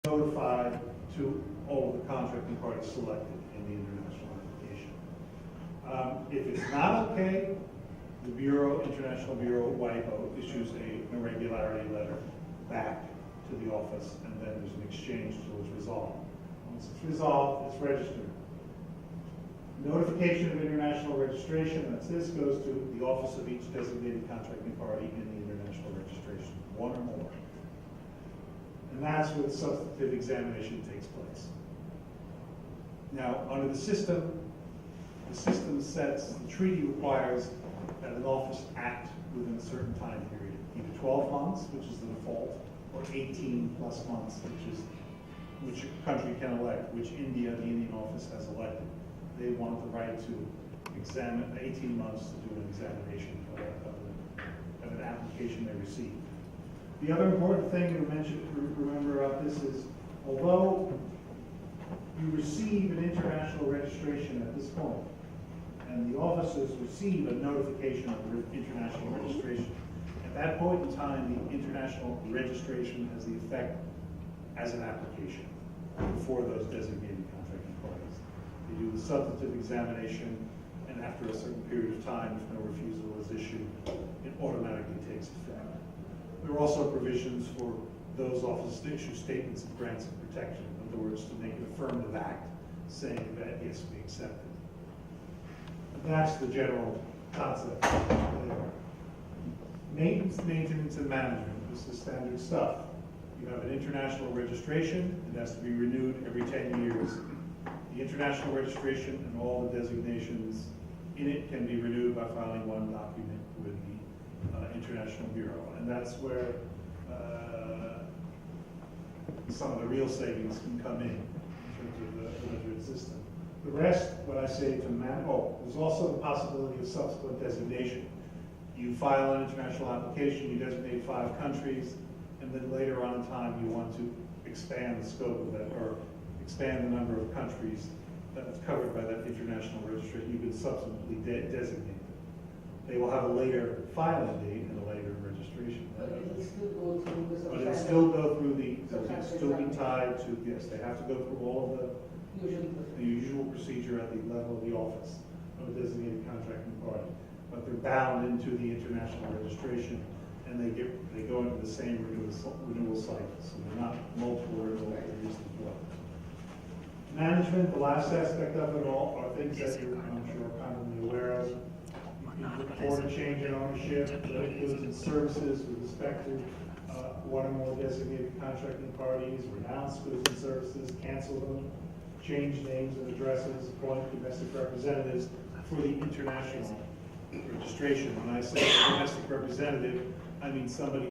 notified to all of the contracting parties selected in the international application. If it's not okay, the Bureau, International Bureau, WIPO, issues an irregularity letter back to the office, and then there's an exchange till it's resolved. Once it's resolved, it's registered. Notification of international registration, that's this, goes to the office of each designated contracting party in the international registration, one or more. And that's where the substantive examination takes place. Now, under the system sets, the treaty requires that an office act within a certain time period, either 12 months, which is the default, or 18 plus months, which a country can elect, which India, the Indian office, has elected. They want the right to examine 18 months to do an examination of an application they receive. The other important thing to remember about this is, although you receive an international registration at this point, and the officers receive a notification of international registration, at that point in time, the international registration has the effect as an application for those designated contracting parties. They do the substantive examination, and after a certain period of time, if no refusal is issued, it automatically takes effect. There are also provisions for those offices to issue statements of grants of protection, in other words, to make an affirmative act saying that, yes, we accept it. That's the general concept there. Maintenance, and management. This is standard stuff. You have an international registration. It has to be renewed every 10 years. The international registration and all the designations in it can be renewed by filing one document with the International Bureau. And that's where some of the real savings can come in terms of the limited system. The rest, what I say to there's also the possibility of subsequent designation. You file an international application, you designate 5 countries, and then later on in time you want to expand the scope of that, or expand the number of countries that's covered by that international registration. You can subsequently designate them. They will have a later filing date and a later registration. But it'll still go through the But it'll still go through they'll still be tied to, yes, they have to go through all of the usual procedure at the level of the office of a designated contracting party. But they're bound into the international registration, and they go into the same renewal cycle, so they're not multiple renewal periods as well. Management, the last aspect of it all, are things that you're, I'm sure, commonly aware of. You can report a change in ownership, goods and services with respect to one or more designated contracting parties, renounce goods and services, cancel them, change names and addresses, appoint domestic representatives for the international registration. When I say domestic representative, I mean somebody